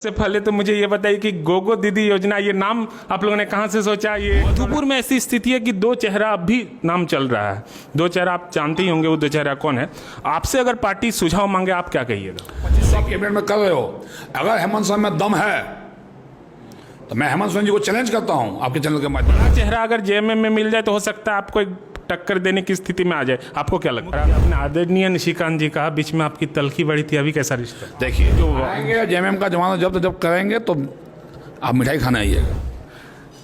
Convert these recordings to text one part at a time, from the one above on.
सबसे पहले तो मुझे ये बताइए कि गोगो दीदी योजना, ये नाम आप लोगों ने कहाँ से सोचा? ये मधुपुर में ऐसी स्थिति है कि दो चेहरा अब भी नाम चल रहा है। दो चेहरा आप जानते ही होंगे, वो दो चेहरा कौन है। आपसे अगर पार्टी सुझाव मांगे, आप क्या कहिएगा? 25 कैबिनेट में कर रहे हो, अगर हेमंत सोरेन में दम है तो मैं हेमंत सोरेन जी को चैलेंज करता हूं आपके चैनल के माध्यम से। चेहरा अगर जेएमएम में मिल जाए तो हो सकता है आपको एक टक्कर देने की स्थिति में आ जाए। आपको क्या लगता है? आपने आदरणीय निशिकांत जी कहा, बीच में आपकी तलखी बढ़ी थी, अभी कैसा रिश्ता? देखिए, जो आएंगे जेएमएम का जमाना जब करेंगे तो आप मिठाई खाने आइएगा।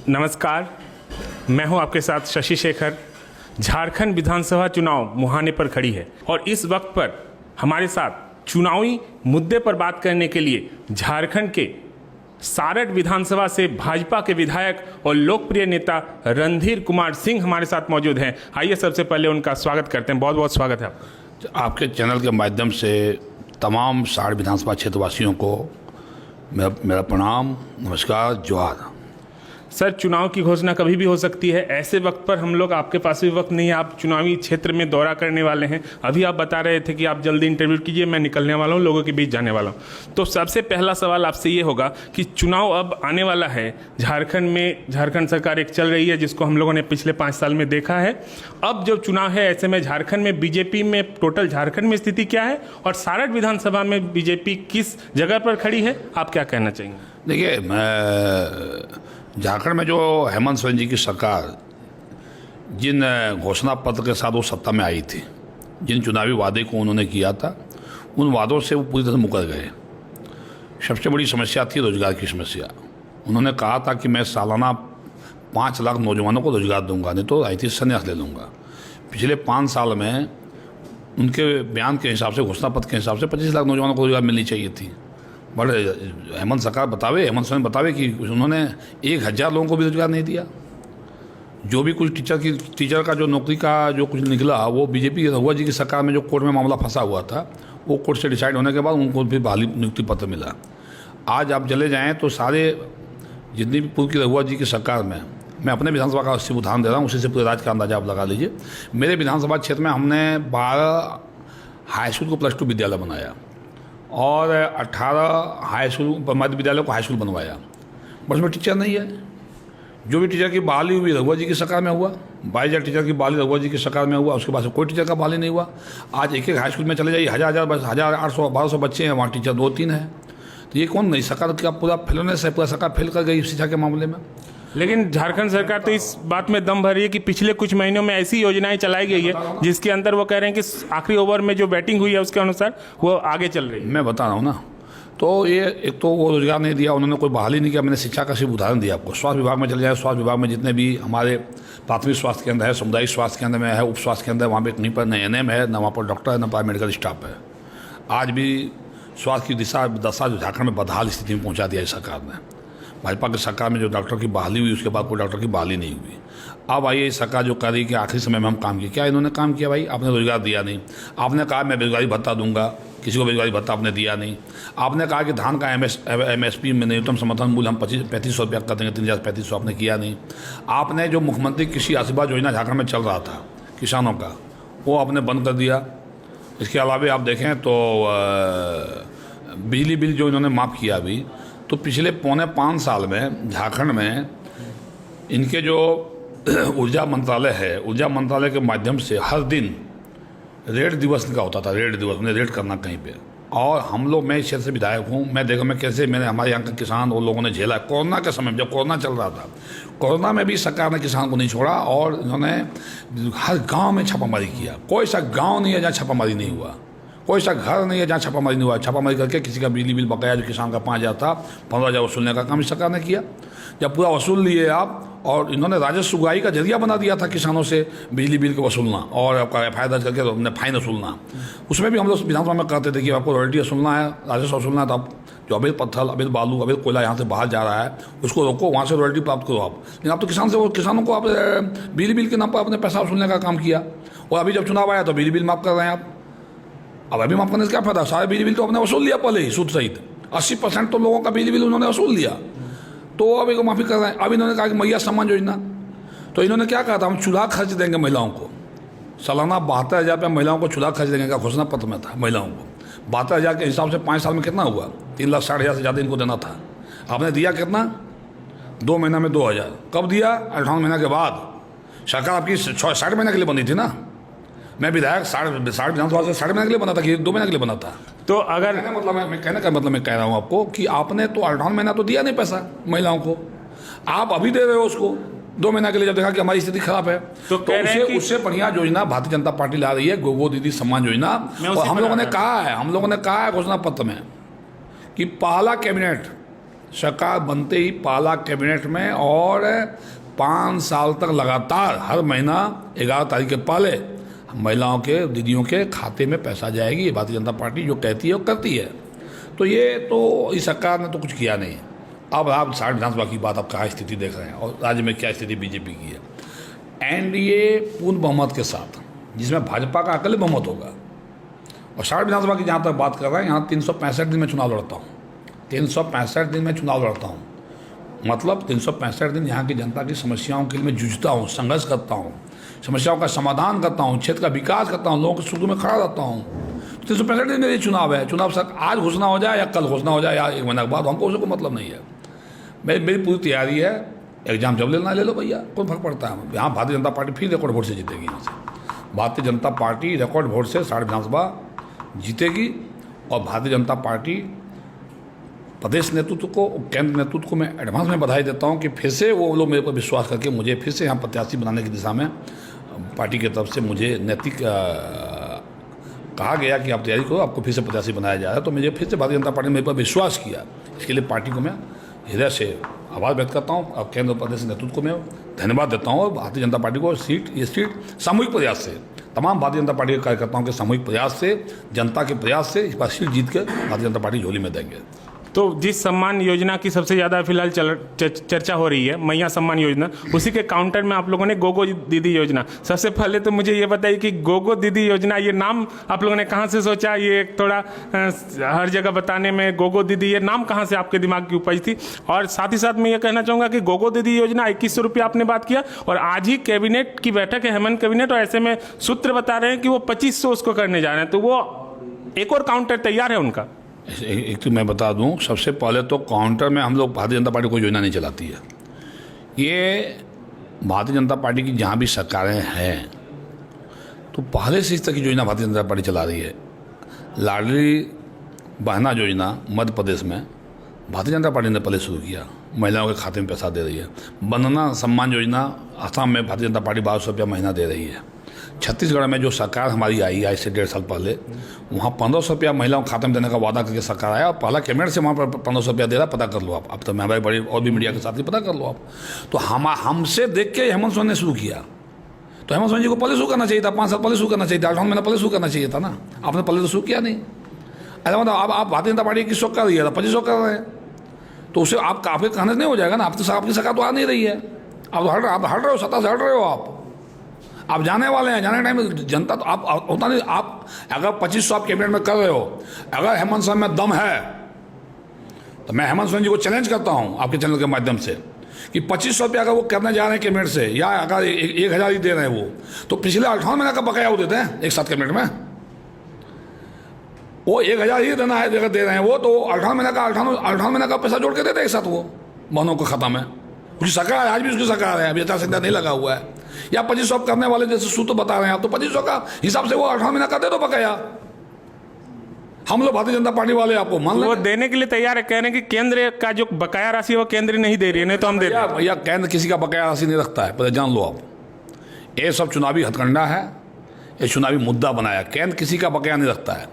नमस्कार, मैं हूं आपके साथ शशि शेखर। झारखंड विधानसभा चुनाव मुहाने पर खड़ी है और इस वक्त पर हमारे साथ चुनावी मुद्दे पर बात करने के लिए झारखंड के सारठ विधानसभा से भाजपा के विधायक और लोकप्रिय नेता रणधीर कुमार सिंह हमारे साथ मौजूद हैं। आइए सबसे पहले उनका स्वागत करते हैं। बहुत बहुत स्वागत है आपका। आपके चैनल के माध्यम से तमाम साठ विधानसभा क्षेत्रवासियों को मेरा प्रणाम, नमस्कार, जोहार। सर, चुनाव की घोषणा कभी भी हो सकती है। ऐसे वक्त पर हम लोग, आपके पास भी वक्त नहीं है, आप चुनावी क्षेत्र में दौरा करने वाले हैं। अभी आप बता रहे थे कि आप जल्दी इंटरव्यू कीजिए, मैं निकलने वाला हूं, लोगों के बीच जाने वाला हूं। तो सबसे पहला सवाल आपसे ये होगा कि चुनाव अब आने वाला है झारखंड में। झारखंड सरकार एक चल रही है जिसको हम लोगों ने पिछले 5 साल में देखा है। अब जब चुनाव है, ऐसे में झारखंड में बीजेपी में, टोटल झारखंड में स्थिति क्या है और सारठ विधानसभा में बीजेपी किस जगह पर खड़ी है? आप क्या कहना चाहेंगे? देखिए, मैं झारखंड में जो हेमंत सोरेन जी की सरकार जिन घोषणा पत्र के साथ वो सत्ता में आई थी, जिन चुनावी वादे को उन्होंने किया था, उन वादों से वो पूरी तरह मुकर गए। सबसे बड़ी समस्या थी रोजगार की समस्या। उन्होंने कहा था कि मैं सालाना 5 लाख नौजवानों को रोजगार दूंगा, नहीं तो राजनीति से संन्यास ले लूँगा। पिछले 5 साल में उनके बयान के हिसाब से, घोषणा पत्र के हिसाब से 25 लाख नौजवानों को रोजगार मिलनी चाहिए थी। बट हेमंत हेमंत सोरेन बतावे कि उन्होंने 1000 लोगों को भी रोजगार नहीं दिया। जो भी कुछ टीचर का जो नौकरी का जो कुछ निकला, वो बीजेपी रघुवर जी की सरकार में जो कोर्ट में मामला फंसा हुआ था, वो कोर्ट से डिसाइड होने के बाद उनको भी बहाली नियुक्ति पत्र मिला। आज आप चले जाएँ तो सारे जितनी भी पूर्व की रघुवर जी की सरकार में, मैं अपने विधानसभा का सिर्फ उदाहरण दे रहा हूँ, उसी से पूरे राज्य का अंदाजा आप लगा लीजिए। मेरे विधानसभा क्षेत्र में हमने 12 हाई स्कूल को +2 विद्यालय बनाया और 18 हाई स्कूल, मध्य विद्यालय को हाई स्कूल बनवाया। बस में टीचर नहीं है। जो भी टीचर की बहाली हुई रघुवर जी की सरकार में हुआ। 22,000 टीचर की बहाली रघुवर जी की सरकार में हुआ। उसके बाद से कोई टीचर का बहाली नहीं हुआ। आज एक हाई स्कूल में चले जाइए, 1,800-1,200 बच्चे हैं, वहाँ टीचर 2-3 हैं। तो ये कौन नई सरकार का पूरा फेलनेस है? पूरा सरकार फेल कर गई शिक्षा के मामले में। लेकिन झारखंड सरकार तो इस बात में दम भर रही है कि पिछले कुछ महीनों में ऐसी योजनाएं चलाई गई है जिसके अंदर वो कह रहे हैं कि आखिरी ओवर में जो बैटिंग हुई है उसके अनुसार वो आगे चल रही है। मैं बता रहा हूँ ना, तो ये एक तो वो रोजगार नहीं दिया उन्होंने, कोई बहाली नहीं किया। मैंने शिक्षा का सिर्फ उदाहरण दिया आपको। स्वास्थ्य विभाग में चले जाए, स्वास्थ्य विभाग में जितने भी हमारे प्राथमिक स्वास्थ्य केंद्र है, सामुदायिक स्वास्थ्य केंद्र में है, उप स्वास्थ्य केंद्र है, वहाँ पर कहीं पर न एनएम है, न वहाँ पर डॉक्टर है, न पैरामेडिकल स्टाफ है। आज भी स्वास्थ्य की दशा जो झारखंड में बदहाल स्थिति में पहुँचा दिया है सरकार ने। भाजपा की सरकार में जो डॉक्टर की बहाली हुई, उसके बाद कोई डॉक्टर की बहाली नहीं हुई। अब आइए सरकार जो कर रही है कि आखिरी समय में हम काम किए। क्या इन्होंने काम किया? भाई, आपने रोजगार दिया नहीं। आपने कहा मैं बेरोजगारी भत्ता दूंगा, किसी को बेरोजगारी भत्ता आपने दिया नहीं। आपने कहा कि धान का MSP में न्यूनतम समर्थन मूल्य हम 3500 रुपया कर देंगे, 3,3500, आपने किया नहीं। आपने जो मुख्यमंत्री कृषि आशीर्वाद योजना झारखंड में चल रहा था किसानों का, वो आपने बंद कर दिया। इसके अलावा आप देखें तो बिजली बिल जो इन्होंने माफ़ किया अभी, तो पिछले 4.25 साल में झारखंड में इनके जो ऊर्जा मंत्रालय है, ऊर्जा मंत्रालय के माध्यम से हर दिन रेड दिवस का होता था। रेड दिवस, उन्हें रेड करना कहीं पे। और हम लोग, मैं इस क्षेत्र से विधायक हूँ, मैं देखा मैं कैसे मैंने हमारे यहाँ के किसान और लोगों ने झेला। कोरोना के समय में, जब कोरोना चल रहा था, कोरोना में भी सरकार ने किसान को नहीं छोड़ा और इन्होंने हर गाँव में छापामारी किया। कोई सा गाँव नहीं है जहाँ छापामारी नहीं हुआ, कोई सा घर नहीं है जहाँ छापामारी नहीं हुआ। छापामारी करके किसी का बिजली बिल बकाया जो किसान का 5,000 था, 15,000 वसूलने का काम इस सरकार ने किया। जब पूरा वसूल लिए आप, और इन्होंने राजस्व उगाही का जरिया बना दिया था किसानों से बिजली बिल को वसूलना और आपका FIR दर्ज करके हमने फाइन वसूलना। उसमें भी हम लोग विधानसभा में कहते थे कि आपको रॉयल्टी वसूलना है, राजस्व वसूलना है, तो आप जो अवैध पत्थर, अवैध बालू, अवैध कोयला यहाँ से बाहर जा रहा है उसको रोको, वहाँ से रॉयल्टी प्राप्त करो आप। लेकिन आप तो किसानों को आप बिजली बिल के नाम पर अपने पैसा वसूलने का काम किया। और अभी जब चुनाव आया तो बिजली बिल माफ़ कर रहे हैं आप। अब अभी माफ़ करने से क्या फायदा? सारे बिजली बिल तो आपने वसूल लिया पहले ही, सूद सहित 80% तो लोगों का बिजली बिल उन्होंने वसूल लिया, तो अभी को माफ़ी कर रहे हैं। अब इन्होंने कहा कि मैया सम्मान योजना, तो इन्होंने क्या कहा था? हम चूल्हा खर्च देंगे महिलाओं को, सालाना 72,000 रुपये महिलाओं को चूल्हा खर्च देंगे का घोषणा पत्र में था महिलाओं को। 72,000 के हिसाब से 5 साल में कितना हुआ? 3,60,000 से ज़्यादा इनको देना था। आपने दिया कितना? 2 महीना में 2,000। कब दिया? 58 महीना के बाद। सरकार आपकी 60 महीने के लिए बनी थी ना। मैं विधायक 60 विधानसभा से 60 महीने के लिए बना था कि 2 महीने के लिए बना था? तो अगर कहने का मतलब मैं कह रहा हूँ आपको कि आपने तो 58 महीना तो दिया नहीं पैसा महिलाओं को, आप अभी दे रहे हो उसको 2 महीना के लिए, जब देखा कि हमारी स्थिति खराब है। तो कह रहे हैं कि उससे बढ़िया योजना भारतीय जनता पार्टी ला रही है, गोगो दीदी सम्मान योजना। और हम लोगों ने कहा है घोषणा पत्र में कि पहला कैबिनेट, सरकार बनते ही पहला कैबिनेट में और 5 साल तक लगातार हर महीना 11 तारीख के पहले महिलाओं के, दीदियों के खाते में पैसा जाएगी। ये भारतीय जनता पार्टी जो कहती है वो करती है। तो ये तो इस सरकार ने तो कुछ किया नहीं। अब आप 60 विधानसभा की बात, आप कहाँ स्थिति देख रहे हैं और राज्य में क्या स्थिति बीजेपी की है। एनडीए पूर्ण बहुमत के साथ, जिसमें भाजपा का अकेले बहुमत होगा, और 60 विधानसभा की जहाँ तक बात कर रहे हैं, यहाँ 365 दिन में चुनाव लड़ता हूँ। 365 दिन में चुनाव लड़ता हूँ, मतलब 365 दिन यहाँ की जनता की समस्याओं के लिए मैं जूझता हूँ, संघर्ष करता हूँ, समस्याओं का समाधान करता हूँ, क्षेत्र का विकास करता हूँ, लोगों के सुख में खड़ा रहता हूँ। 365 दिन मेरे चुनाव है। चुनाव सर आज घोषणा हो जाए या कल घोषणा हो जाए या 1 महीने के बाद, हमको उसको मतलब नहीं है। मेरी पूरी तैयारी है। एग्जाम जब लेना ले लो भैया, कोई फर्क पड़ता है। यहाँ भारतीय जनता पार्टी फिर रिकॉर्ड वोट से जीतेगी। यहाँ से Bharatiya Janata party record vote से 60 विधानसभा जीतेगी। और भारतीय जनता पार्टी प्रदेश नेतृत्व को, केंद्र नेतृत्व को मैं एडवांस में बधाई देता हूँ कि फिर से वो लोग मेरे पर विश्वास करके मुझे फिर से यहाँ प्रत्याशी बनाने की दिशा में पार्टी की तरफ से मुझे नैतिक कहा गया कि आप तैयारी करो, आपको फिर से प्रत्याशी बनाया जा रहा है। तो मुझे फिर से भारतीय जनता पार्टी ने मेरे पर विश्वास किया। इसके लिए पार्टी को मैं हृदय से आभार व्यक्त करता हूँ और केंद्र प्रदेश नेतृत्व को मैं धन्यवाद देता हूँ। और भारतीय जनता पार्टी को ये सीट सामूहिक प्रयास से, तमाम भारतीय जनता पार्टी के कार्यकर्ताओं के सामूहिक प्रयास से, जनता के प्रयास से इस बार सीट जीत कर भारतीय जनता पार्टी झोली में देंगे। तो जिस सम्मान योजना की सबसे ज़्यादा फिलहाल चर्चा हो रही है, मैया सम्मान योजना, उसी के काउंटर में आप लोगों ने गोगो दीदी योजना। सबसे पहले तो मुझे ये बताइए कि गोगो दीदी योजना, ये नाम आप लोगों ने कहाँ से सोचा? ये थोड़ा हर जगह बताने में गोगो दीदी, ये नाम कहाँ से आपके दिमाग की उपज थी? और साथ ही साथ मैं ये कहना चाहूँगा कि गोगो दीदी योजना 2100 रुपये आपने बात किया, और आज ही कैबिनेट की बैठक है, हेमंत कैबिनेट, और ऐसे में सूत्र बता रहे हैं कि वो 2500 उसको करने जा रहे हैं। तो वो एक और काउंटर तैयार है उनका? एक तो मैं बता दूं, सबसे पहले तो काउंटर में हम लोग भारतीय जनता पार्टी कोई योजना नहीं चलाती है। ये भारतीय जनता पार्टी की जहाँ भी सरकारें हैं तो पहले से इस तरह की योजना भारतीय जनता पार्टी चला रही है। लाडली बहना योजना मध्य प्रदेश में भारतीय जनता पार्टी ने पहले शुरू किया, महिलाओं के खाते में पैसा दे रही है। वंदना सम्मान योजना असम में भारतीय जनता पार्टी 1200 रुपया महीना दे रही है। छत्तीसगढ़ में जो सरकार हमारी आई आज से 1.5 साल पहले, वहाँ 1500 रुपया महिलाओं के खाते में देने का वादा करके सरकार आया, और पहला कैबिनेट से वहाँ पर 1500 रुपया दे रहा, पता कर लो आप। अब तो मैं हमारे बड़ी और भी मीडिया के साथ ही पता कर लो आप। तो हमसे देख के हेमंत सोरेन ने शुरू किया। तो हेमंत सोरेन जी को पहले शुरू करना चाहिए था, 5 साल पहले शुरू करना चाहिए था, 8 महीना पहले शुरू करना चाहिए था ना। आपने पहले तो शुरू किया नहीं। ऐसा मतलब आप भारतीय जनता पार्टी 2100 कर रही है, 2500 कर रहे हैं, तो उससे आप काफ़ी कहने नहीं हो जाएगा ना। आपकी सरकार तो आ नहीं रही है, आप हट रहे हो, सत्ता से हट रहे हो आप जाने वाले हैं। जाने टाइम में जनता तो आप होता नहीं। आप अगर 2500 आप कैबिनेट में कर रहे हो, अगर हेमंत सोरेन में दम है तो मैं हेमंत सोरेन जी को चैलेंज करता हूं आपके चैनल के माध्यम से कि 2500 रुपया अगर वो करने जा रहे हैं कैबिनेट से, या अगर 1000 ही दे रहे हैं वो, तो पिछले 58 महीने का बकाया वो देते हैं एक साथ कैबिनेट में। वो 1000 ही देना है, अगर दे रहे हैं वो, तो 58 महीने का पैसा जोड़ के देते हैं एक साथ वो बहनों को खाता में। उसकी सरकार आज भी उसकी सरकार है, अभी यथा संख्या नहीं लगा हुआ है। या 2500 करने वाले जैसे सूत्र बता रहे हैं आप, तो 2500 का हिसाब से वो 18 महीना का दे दो बकाया। हम लोग भारतीय जनता पार्टी वाले आपको मान वो देने के लिए तैयार है, कह रहे हैं कि केंद्र का जो बकाया राशि है वो केंद्र नहीं दे रही है, नहीं तो हम दे रहे हैं। भैया केंद्र किसी का बकाया राशि नहीं रखता है, पहले जान लो आप। ये सब चुनावी हथकंडा है, ये चुनावी मुद्दा बनाया। केंद्र किसी का बकाया नहीं रखता है।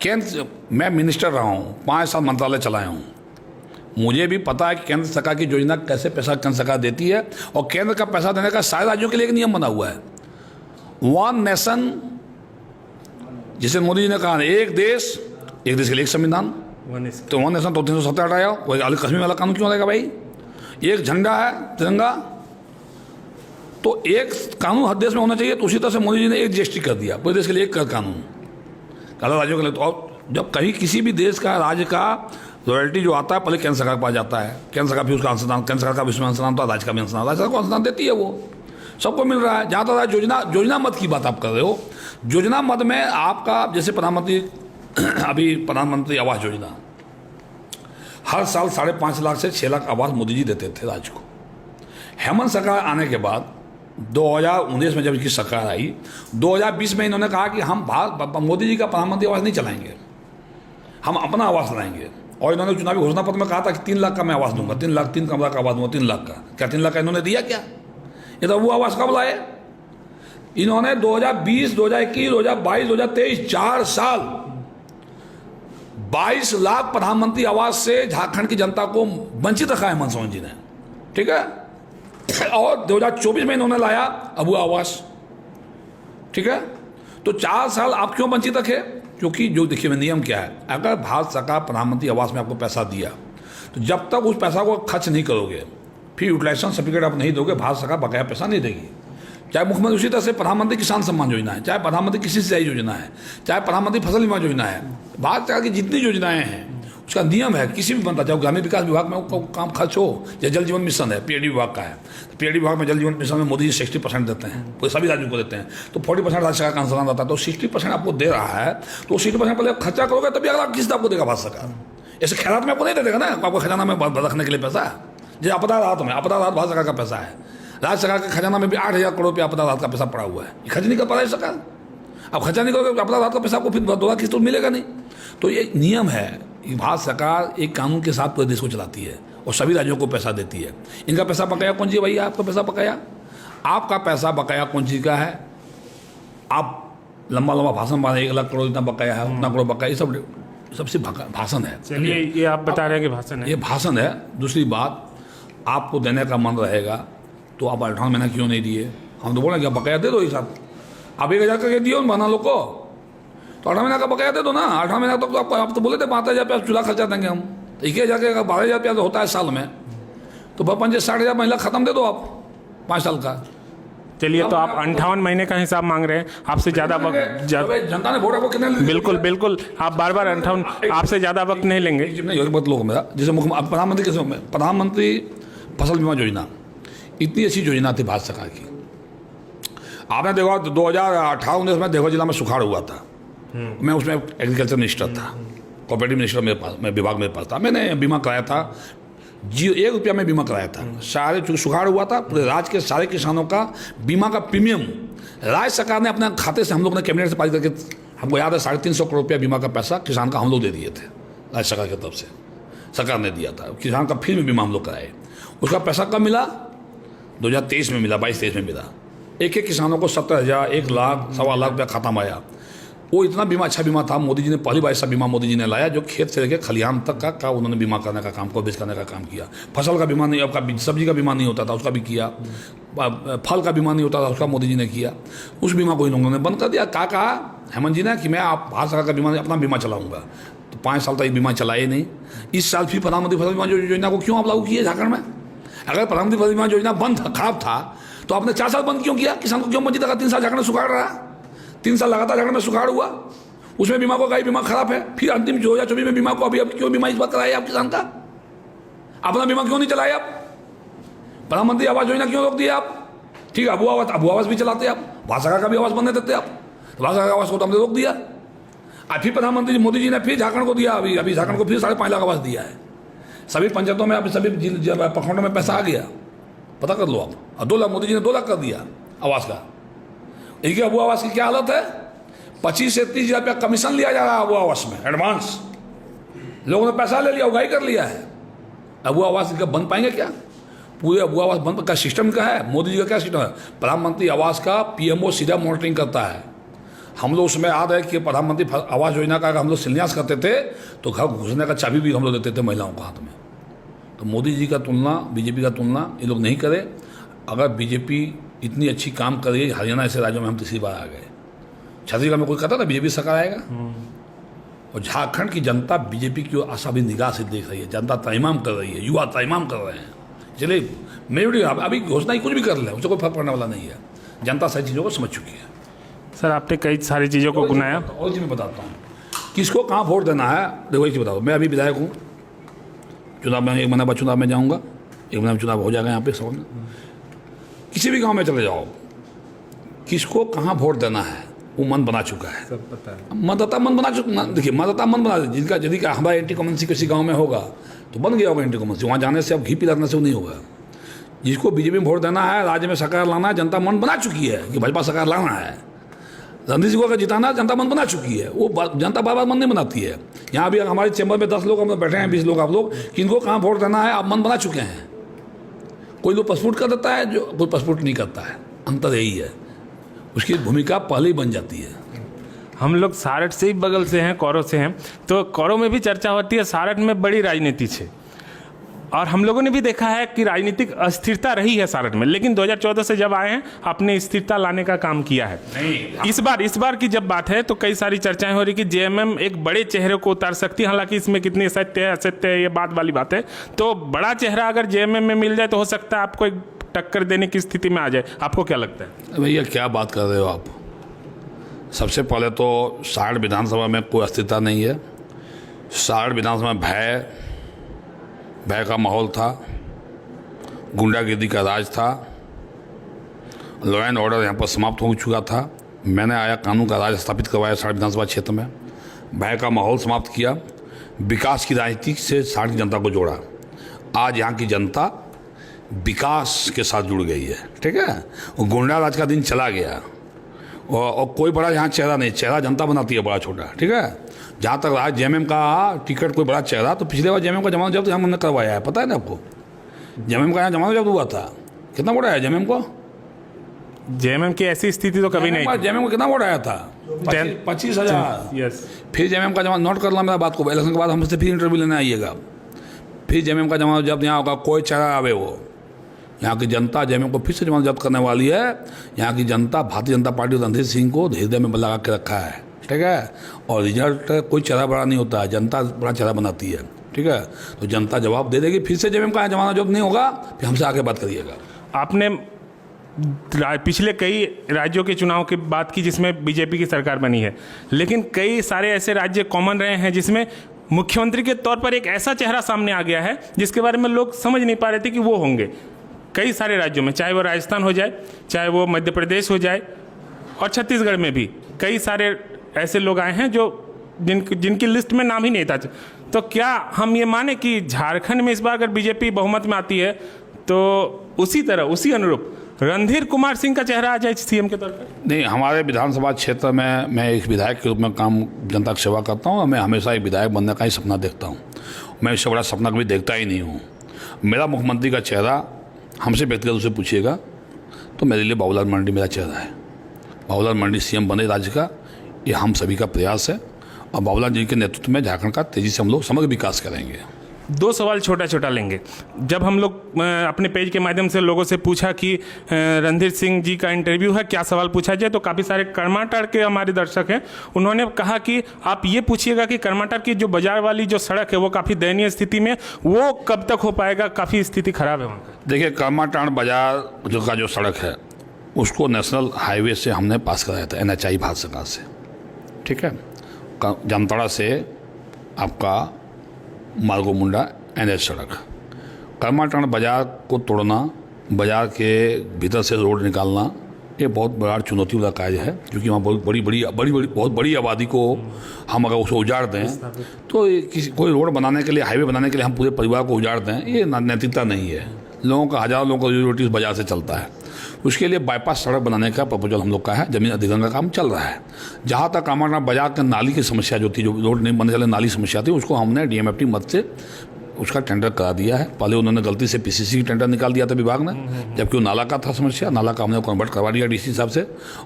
केंद्र, मैं मिनिस्टर रहा हूँ, 5 साल मंत्रालय चलाया हूँ, मुझे भी पता है कि केंद्र सरकार की योजना कैसे पैसा केंद्र सरकार देती है। और केंद्र का पैसा देने का सारे राज्यों के लिए एक नियम बना हुआ है, 1 नेशन, जिसे मोदी जी ने कहा एक देश के लिए एक संविधान। तो 1 नेशन तो 370 हटाया, वही अलग कश्मीर वाला कानून क्यों आएगा भाई? एक झंडा है तिरंगा, तो एक कानून हर देश में होना चाहिए। तो उसी तरह से मोदी जी ने एक GST कर दिया, पूरे देश के लिए एक कर कानून, अलग राज्यों के लिए। तो जब कहीं किसी भी देश का, राज्य का रॉयल्टी जो आता है, पहले केंद्र सरकार के पास जाता है। केंद्र सरकार भी उसका अंशदान, केंद्र सरकार का भी उसमें अंशदान, तो राज्य का भी अंशदान, राज्य सरकार को अंशदान देती है, वो सबको मिल रहा है। जहाँ तक योजना मद की बात आप कर रहे हो, योजना मद में आपका जैसे प्रधानमंत्री अभी प्रधानमंत्री आवास योजना, हर साल 5.5 लाख से 6 लाख आवास मोदी जी देते थे राज्य को। हेमंत सरकार आने के बाद 2019 में जब इसकी सरकार आई, 2020 में इन्होंने कहा कि हम मोदी जी का प्रधानमंत्री आवास नहीं चलाएंगे, हम अपना आवास लाएंगे। और इन्होंने चुनावी घोषणा पत्र में कहा था कि 3 लाख का मैं आवास दूंगा, 3 लाख 3 कमरा का आवास दूंगा, 3 लाख का। क्या 3 लाख का इन्होंने दिया? क्या ये तो वो आवास कब लाए इन्होंने? 2020, 2021, 2022, 2023, 4 साल 22 लाख प्रधानमंत्री आवास से झारखंड की जनता को वंचित रखा है हेमंत सोरेन जी ने, ठीक है। और 2024 में इन्होंने लाया अबुआ आवास, ठीक है। तो 4 साल आप क्यों वंचित रखे? क्योंकि जो देखिए में नियम क्या है, अगर भारत सरकार प्रधानमंत्री आवास में आपको पैसा दिया तो जब तक उस पैसा को खर्च नहीं करोगे, फिर यूटिलाइजेशन सर्टिफिकेट आप नहीं दोगे, भारत सरकार बकाया पैसा नहीं देगी। चाहे मुख्यमंत्री, उसी तरह से प्रधानमंत्री किसान सम्मान योजना है, चाहे प्रधानमंत्री कृषि सिंचाई योजना है, चाहे प्रधानमंत्री फसल बीमा योजना है, भारत सरकार की जितनी योजनाएं हैं उसका नियम है, किसी भी बनता, चाहे ग्रामीण विकास विभाग में काम खर्च हो, या जल जीवन मिशन है, पीएडी विभाग का है, तो पीएडी विभाग में जल जीवन मिशन में मोदी जी 60% देते हैं, वो सभी राज्यों को देते हैं, तो 40% राज्य सरकार का अनुदान आता है, तो 60% आपको दे रहा है, तो 60% पहले खर्चा करोगे तभी अगला किस्त आपको देगा भारत सरकार। ऐसे खैरात में आपको नहीं दे देगा ना, आपको खजाना में रखने के लिए पैसा है। जैसे आपदा राहत में, आपदा राहत भारत सरकार का पैसा है, राज्य सरकार के खजाना में भी 8,000 करोड़ रुपया आपदा राहत का पैसा पड़ा हुआ है, ये खर्च नहीं कर पा रहा है सरकार। अब खर्चा नहीं करोगे आपदा राहत का पैसा आपको फिर 2 लाख किस्त मिलेगा नहीं। तो ये नियम है, भारत सरकार एक कानून के साथ पूरे देश को चलाती है और सभी राज्यों को पैसा देती है। इनका पैसा बकाया कौन सी है भैया? आपका पैसा बकाया, आपका पैसा बकाया कौन चीज़ का है? आप लंबा लंबा भाषण मारे, 1 लाख करोड़ इतना बकाया है, उतना करोड़ बकाया, ये सब सबसे भाषण है। चलिए, ये आप बता रहे हैं कि भाषण है, ये भाषण है। दूसरी बात, आपको देने का मन रहेगा तो आप 18 महीना क्यों नहीं दिए? हम तो बोले कि बकाया दे दो एक साथ, आप 1,000 करके दियो बना लोग को, तो 18 महीना का बकाया दे दो ना। 18 महीना तक तो आपको, आप तो बोले थे 5,000 रुपया चूल्हा खर्चा देंगे हम, तो 1,000 के 12,000 रुपया होता है साल में, तो 60,000 महीना खत्म दे दो आप 5 साल का। चलिए, तो आप 58 महीने का हिसाब मांग रहे हैं, आपसे ज़्यादा वक्त जनता ने वोट आपको कितने? बिल्कुल बिल्कुल, आप बार 58, आपसे ज़्यादा वक्त नहीं लेंगे। लोग मेरा जैसे मुख्यमंत्री, प्रधानमंत्री कैसे, प्रधानमंत्री फसल बीमा योजना इतनी अच्छी योजना थी भारत सरकार की। आपने देखा 2018-19 में देवघर जिला में सुखाड़ हुआ था, मैं उसमें एग्रीकल्चर मिनिस्टर था, कोऑपरेटिव मिनिस्टर मेरे पास, मैं विभाग मेरे पास था, मैंने बीमा कराया था, 1 रुपया में बीमा कराया था। सारे चूँकि सुखाड़ हुआ था, पूरे राज्य के सारे किसानों का बीमा का प्रीमियम राज्य सरकार ने अपने खाते से, हम लोग ने कैबिनेट से पारित करके, हमको याद है 350 करोड़ रुपया बीमा का पैसा किसान का हम लोग दे दिए थे, राज्य सरकार की तरफ से सरकार ने दिया था। किसान का फ्री में बीमा हम लोग कराए। उसका पैसा कब मिला? 2023 में मिला, 22-23 में मिला। एक किसानों को 70,000, 1 लाख, 1.25 लाख रुपया खाता में आया। वो इतना बीमा, अच्छा बीमा था, मोदी जी ने पहली बार ऐसा बीमा मोदी जी ने लाया जो खेत से लेकर खलिहान तक का उन्होंने बीमा करने का काम, कवरेज करने का काम किया। फसल का बीमा नहीं, आपका सब्जी का बीमा नहीं होता था, उसका भी किया। फल का बीमा नहीं होता था, उसका मोदी जी ने किया। उस बीमा को इन लोगों ने बंद कर दिया। कहा हेमंत जी ने कि मैं आप भारत सरकार का बीमा, अपना बीमा चलाऊंगा, तो 5 साल तक बीमा चलाए नहीं। इस साल फिर प्रधानमंत्री फसल बीमा योजना को क्यों आप लागू किए झारखंड में? अगर प्रधानमंत्री फसल बीमा योजना बंद था, खराब था, तो आपने 4 साल बंद क्यों किया? किसान को क्यों वंचित रखा? 3 साल झारखंड में सुखाड़ रहा, 3 साल लगातार झारखंड में सुखाड़ हुआ, उसमें बीमा को कहीं बीमा खराब है। फिर अंतिम 2024 में बीमा को अभी क्यों बीमा इस बात कराया आप किसान का? अपना बीमा क्यों नहीं चलाए आप? प्रधानमंत्री आवास योजना क्यों रोक दिया आप? ठीक है, अबू आवास भी चलाते आप, भारत सरकार का भी आवास बनने देते आप, तो भारत सरकार का आवास को तो हमने रोक दिया। अब फिर प्रधानमंत्री मोदी जी ने फिर झारखंड को दिया, अभी झारखंड को फिर 5.5 लाख आवास दिया है। सभी पंचायतों में, अभी सभी प्रखंडों में पैसा आ गया, पता कर लो आप। और 2 लाख मोदी जी ने 2 लाख कर दिया आवास का। देखिए अबू आवास की क्या हालत है, 25 से 30 हज़ार रुपया कमीशन लिया जा रहा है अबू आवास में, एडवांस। लोगों ने पैसा ले लिया, उगाई कर लिया है। अबू आवास का बन पाएंगे क्या? पूरे अबू आवास बंद का सिस्टम क्या है? मोदी जी का क्या सिस्टम है? प्रधानमंत्री आवास का पीएमओ सीधा मॉनिटरिंग करता है। हम लोग उसमें याद है कि प्रधानमंत्री आवास योजना का हम लोग शिलान्यास करते थे तो घर घुसने का चाबी भी हम लोग देते थे महिलाओं को हाथ में। तो मोदी जी का तुलना, बीजेपी का तुलना ये लोग नहीं करे। अगर बीजेपी इतनी अच्छी काम कर रही है, हरियाणा ऐसे राज्यों में हम तीसरी बार आ गए। छत्तीसगढ़ में कोई कहता था बीजेपी सरकार आएगा, और झारखंड की जनता बीजेपी की आशा भी निगाह से देख रही है। जनता ताइमाम कर रही है, युवा ताइमाम कर रहे हैं। चलिए मेरी अभी घोषणा ही कुछ भी कर ले, उससे कोई फर्क पड़ने वाला नहीं है। जनता सारी चीज़ों को समझ चुकी है। सर, आपने कई सारी चीज़ों को गुनाया। और चीज़ मैं बताता हूँ किसको कहाँ वोट देना है। देखो एक चीज़ बताओ, मैं अभी विधायक हूँ, चुनाव में 1 महीना बाद चुनाव में जाऊँगा, 1 महीना में चुनाव हो जाएगा यहाँ पे सब। किसी भी गाँव में चले जाओ, किसको कहाँ वोट देना है वो मन बना चुका है। सब पता है। मतदाता मन बना चुका, देखिए मतदाता मन बना, जिनका यदि हमारा एंटी कमेंसी किसी गांव में होगा तो बन गया होगा एंटी कमेंसी, वहाँ जाने से अब घी पिलाने से वो नहीं होगा। जिसको बीजेपी में वोट देना है, राज्य में सरकार लाना है, जनता मन बना चुकी है कि भाजपा सरकार लाना है। रणधीर सिंह को अगर जिताना है, जनता मन बना चुकी है। वो जनता बार बार मन नहीं बनाती है। यहाँ भी हमारे चैम्बर में 10 लोग हम बैठे हैं, 20 लोग आप लोग, किनको कहाँ वोट देना है आप मन बना चुके हैं। कोई लोग पसपुट कर देता है, जो कोई पसपुट नहीं करता है। अंतर यही है, उसकी भूमिका पहले ही बन जाती है। हम लोग सारठ से ही बगल से हैं, कौरो से हैं, तो कौरो में भी चर्चा होती है सारठ में बड़ी राजनीति है, और हम लोगों ने भी देखा है कि राजनीतिक अस्थिरता रही है सारठ में, लेकिन 2014 से जब आए हैं आपने स्थिरता लाने का काम किया है। इस बार की जब बात है तो कई सारी चर्चाएं हो रही कि जेएमएम एक बड़े चेहरे को उतार सकती है, हालांकि इसमें कितनी सत्य है असत्य है ये बात वाली बात है। तो बड़ा चेहरा अगर जेएमएम में मिल जाए तो हो सकता है आपको एक टक्कर देने की स्थिति में आ जाए। आपको क्या लगता है? भैया क्या बात कर रहे हो आप? सबसे पहले तो सारठ विधानसभा में कोई अस्थिरता नहीं है। सारठ विधानसभा में भय का माहौल था, गुंडागिर्दी का राज था, लॉ एंड ऑर्डर यहाँ पर समाप्त हो चुका था। मैंने आया कानून का राज स्थापित करवाया सारठ विधानसभा क्षेत्र में, भय का माहौल समाप्त किया, विकास की राजनीति से सारठ की जनता को जोड़ा। आज यहाँ की जनता विकास के साथ जुड़ गई है, ठीक है। वो गुंडा राज का दिन चला गया, और कोई बड़ा यहाँ चेहरा नहीं, चेहरा जनता बनाती है बड़ा छोटा, ठीक है। जहाँ तक रहा जेएमएम का टिकट कोई बड़ा चेहरा, तो पिछले बार जेएमएम का जमाना जब हमने करवाया है, पता है ना आपको? जेएमएम का यहाँ जमाना जब हुआ था कितना वोट आया जेएमएम को? जेएमएम की ऐसी स्थिति तो कभी नहीं। जेएमएम को कितना वोट आया था? 25,000। यस। फिर जेएमएम का जमाना, नोट कर ला मेरा बात को, इलेक्शन के बाद हमसे फिर इंटरव्यू लेने आइएगा। फिर जेएमएम का जमाना जब यहाँ होगा, कोई चेहरा आवे, वो यहाँ की जनता जेएमएम को फिर से जमानत जब्त करने वाली है। यहाँ की जनता भारतीय जनता पार्टी रणधीर सिंह को हृदय में लगा के रखा है, ठीक है। और रिजल्ट कोई चेहरा बड़ा नहीं होता है, जनता बड़ा चेहरा बनाती है, ठीक है। तो जनता जवाब दे देगी। फिर से जेएमएम का जमाना जब नहीं होगा फिर हमसे आगे बात करिएगा। आपने पिछले कई राज्यों के चुनाव की बात की जिसमें बीजेपी की सरकार बनी है, लेकिन कई सारे ऐसे राज्य कॉमन रहे हैं जिसमें मुख्यमंत्री के तौर पर एक ऐसा चेहरा सामने आ गया है जिसके बारे में लोग समझ नहीं पा रहे थे कि वो होंगे। कई सारे राज्यों में, चाहे वो राजस्थान हो जाए, चाहे वो मध्य प्रदेश हो जाए, और छत्तीसगढ़ में भी कई सारे ऐसे लोग आए हैं जो जिनकी लिस्ट में नाम ही नहीं था। तो क्या हम ये माने कि झारखंड में इस बार अगर बीजेपी बहुमत में आती है तो उसी तरह, उसी अनुरूप रणधीर कुमार सिंह का चेहरा आ जाए सीएम के तौर पर? नहीं, हमारे विधानसभा क्षेत्र में मैं एक विधायक के रूप में काम जनता की सेवा करता हूँ, और मैं हमेशा एक विधायक बनने का ही सपना देखता हूँ। मैं इससे बड़ा सपना कभी देखता ही नहीं हूँ। मेरा मुख्यमंत्री का चेहरा हमसे व्यक्तिगत रूप से पूछिएगा तो मेरे लिए बाबूलाल मरांडी मेरा चेहरा है। बाबूलाल मरांडी सीएम बने राज्य का, ये हम सभी का प्रयास है, और बाबूलाल जी के नेतृत्व में झारखंड का तेजी से हम लोग समग्र विकास करेंगे। 2 सवाल छोटा छोटा लेंगे। जब हम लोग अपने पेज के माध्यम से लोगों से पूछा कि रणधीर सिंह जी का इंटरव्यू है, क्या सवाल पूछा जाए, तो काफ़ी सारे कर्माटार के हमारे दर्शक हैं, उन्होंने कहा कि आप ये पूछिएगा कि कर्माटार की जो बाजार वाली जो सड़क है वो काफ़ी दयनीय स्थिति में, वो कब तक हो पाएगा, काफ़ी स्थिति खराब है वहाँ। देखिए, कर्माटार बाजार का जो सड़क है उसको नेशनल हाईवे से हमने पास कराया था, NHI भारत सरकार से, ठीक है। जामताड़ा से आपका मार्गो मुंडा NH सड़क, कर्माटार बाजार को तोड़ना, बाजार के भीतर से रोड निकालना, ये बहुत बड़ा चुनौती वाला कार्य है, क्योंकि वहाँ बहुत बड़ी आबादी को हम अगर उसको उजाड़ दें तो कोई रोड बनाने के लिए, हाईवे बनाने के लिए हम पूरे परिवार को उजाड़ दें, ये नैतिकता नहीं है। लोगों का, हज़ारों लोगों का रोटी उस बाजार से चलता है। उसके लिए बाईपास सड़क बनाने का प्रपोजल हम लोग का है, जमीन अधिग्रहण का काम चल रहा है। जहाँ तक कर्माटार बाजार के नाली की समस्या जो थी, जो रोड नहीं बनने वाले नाली समस्या थी, उसको हमने DMFT मद से उसका टेंडर करा दिया है। पहले उन्होंने गलती से PCC की टेंडर निकाल दिया था विभाग ने, जबकि वो नाला का था समस्या। नाला का हमने कन्वर्ट करवा दिया DC साहब से,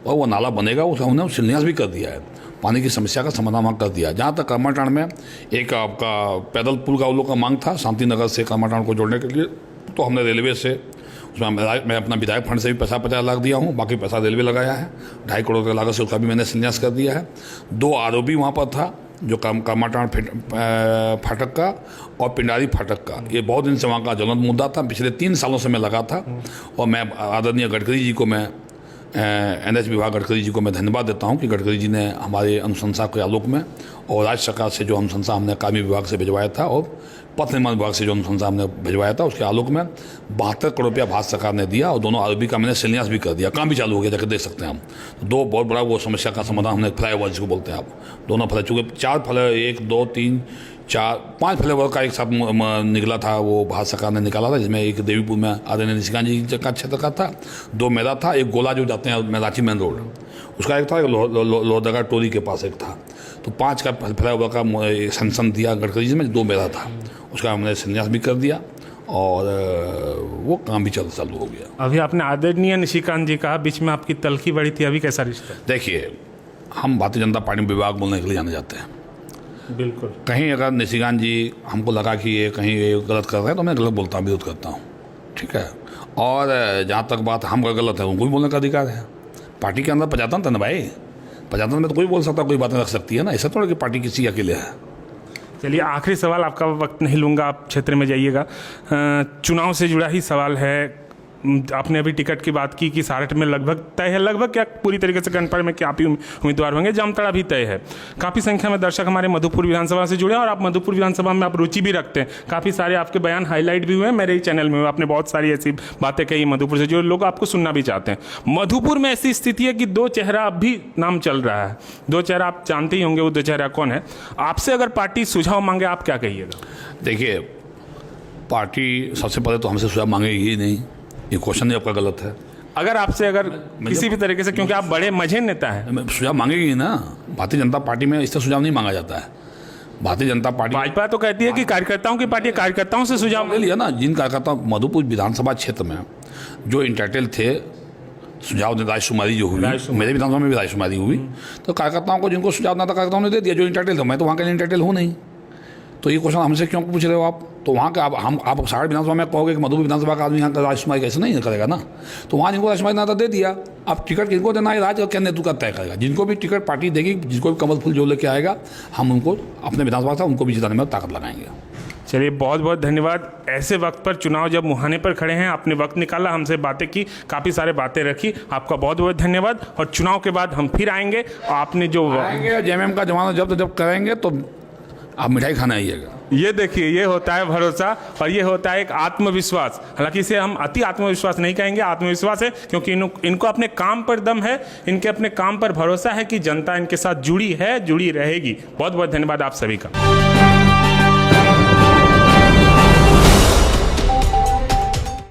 और वो नाला बनेगा, उसका हमने शिलान्यास भी कर दिया है। पानी की समस्या का समाधान वहाँ कर दिया। जहाँ तक कर्माटार में एक आपका पैदल पुल का उन लोग का मांग था शांति नगर से कर्माटार को जोड़ने के लिए, तो हमने रेलवे से उसमें मैं अपना विधायक फंड से भी पैसा 50 लाख दिया हूँ, बाकी पैसा रेलवे लगाया है। 2.5 करोड़ की लागत से उसका भी मैंने शिलान्यास कर दिया है। 2 ROB वहाँ पर था, जो कर्माटार फाटक का और पिंडारी फाटक का, ये बहुत दिन से वहाँ का ज्वलंत मुद्दा था। पिछले 3 सालों से मैं लगा था, और मैं आदरणीय गडकरी जी को मैं NH विभाग गडकरी जी को मैं धन्यवाद देता हूं कि गडकरी जी ने हमारे अनुशंसा के आलोक में और राज्य सरकार से जो अनुशंसा हमने कार्मिक विभाग से भिजवाया था और पथ निर्माण विभाग से जो अनुशंसा हमने भिजवाया था उसके आलोक में 72 करोड़ रुपया भारत सरकार ने दिया और दोनों आरोपी का मैंने शिलान्यास भी कर दिया, काम भी चालू हो गया, जाकर देख सकते हैं हम। तो दो बहुत बड़ा वो समस्या का समाधान हमने फ्लाईओवर जिसको बोलते हैं आप, दोनों फ्लाई, चूँकि 4 फ्लाई 1 2 3 4 5 फ्लाईओवर का एक साथ निकला था, वो भारत सरकार ने निकाला था, जिसमें एक देवीपुर में आदरणीय निशिकांत जी का क्षेत्र का था, 2 मेरा था, एक गोला जो जाते हैं रांची मेन रोड उसका एक था, एक लोहरदगा टोली के पास एक था। तो 5 का फ्लाईओवर का सैंक्शन दिया गडकरी जी में, 2 मेरा था, उसका हमने शिलान्यास भी कर दिया और वो काम भी चालू हो गया। अभी आपने आदरणीय निशिकांत जी कहा, बीच में आपकी तलखी बढ़ी थी, अभी कैसा रिश्ता है? देखिए, हम भारतीय जनता पार्टी में विभाग बोलने के लिए जाने जाते हैं। बिल्कुल, कहीं अगर निशिकांत जी हमको लगा कि ये कहीं ये गलत कर रहे हैं तो मैं गलत बोलता हूँ, विरोध करता हूँ, ठीक है। और जहाँ तक बात हम गलत है उनको भी बोलने का अधिकार है। पार्टी के अंदर प्रजातंत्र है ना भाई, प्रजातंत्र में तो कोई बोल सकता, कोई बातें रख सकती है ना, ऐसा थोड़ा कि पार्टी किसी अकेले है। चलिए आखिरी सवाल, आपका वक्त नहीं लूँगा, आप क्षेत्र में जाइएगा। चुनाव से जुड़ा ही सवाल है, आपने अभी टिकट की बात की कि सारठ में लगभग तय है, लगभग क्या पूरी तरीके से कन्फर्म है कि आप ही उम्मीदवार होंगे, जामताड़ा भी तय है। काफ़ी संख्या में दर्शक हमारे मधुपुर विधानसभा से जुड़े हैं और आप मधुपुर विधानसभा में आप रुचि भी रखते हैं, काफ़ी सारे आपके बयान हाईलाइट भी हुए हैं मेरे ही चैनल में, आपने बहुत सारी ऐसी बातें कही मधुपुर से जो लोग आपको सुनना भी चाहते हैं। मधुपुर में ऐसी स्थिति है कि 2 चेहरा अब भी नाम चल रहा है, 2 चेहरा आप जानते ही होंगे, वो 2 चेहरा कौन है? आपसे अगर पार्टी सुझाव मांगे आप क्या कहिएगा? देखिए, पार्टी सबसे पहले तो हमसे सुझाव मांगेगी ही नहीं, ये क्वेश्चन ही आपका गलत है। अगर आपसे अगर किसी भी तरीके से, क्योंकि आप बड़े मझे नेता हैं, सुझाव मांगेगी ना, भारतीय जनता पार्टी में इससे सुझाव नहीं मांगा जाता है। भारतीय जनता पार्टी, भाजपा तो कहती है कि कार्यकर्ताओं की पार्टी, कार्यकर्ताओं से सुझाव ले लिया ना, जिन कार्यकर्ताओं मधुपुर विधानसभा क्षेत्र में जो इंटाइटल थे, सुझाव राजशुमारी जो हुई, मेरे विधानसभा में भी राजशुमारी हुई, तो कार्यकर्ताओं को जिनको सुझाव ना था कार्यकर्ताओं ने दे दिया, जो इंटाइटल था। मैं तो वहाँ के लिए इंटाइटल हूँ नहीं, तो ये क्वेश्चन हमसे क्यों पूछ रहे हो आप? तो वहाँ के आप सारे विधानसभा में कहोगे कि मधुपुर विधानसभा का आदमी यहाँ का राजकुमारी कैसे नहीं करेगा ना, तो वहाँ जिनको राजकुमारी नाता दे दिया, आप टिकट किनको देना है राज्य क्या नेतृत्व तय करेगा। जिनको भी टिकट पार्टी देगी, जिसको भी कमल फूल जो लेके आएगा, हम उनको अपने विधानसभा से उनको भी जिताने में ताकत लगाएंगे। चलिए बहुत बहुत धन्यवाद। ऐसे वक्त पर, चुनाव जब मुहाने पर खड़े हैं, आपने वक्त निकाला, हमसे बातें की, काफ़ी सारे बातें रखी, आपका बहुत बहुत धन्यवाद। और चुनाव के बाद हम फिर आएंगे, आपने जो आएंगे जेएमएम का जमाना जब करेंगे तो आप मिठाई खाना आइएगा। ये देखिए, ये होता है भरोसा और ये होता है एक आत्मविश्वास। हालांकि इसे हम अति आत्मविश्वास नहीं कहेंगे, आत्मविश्वास है, क्योंकि इनको अपने काम पर दम है, इनके अपने काम पर भरोसा है कि जनता इनके साथ जुड़ी है, जुड़ी रहेगी। बहुत बहुत धन्यवाद आप सभी का।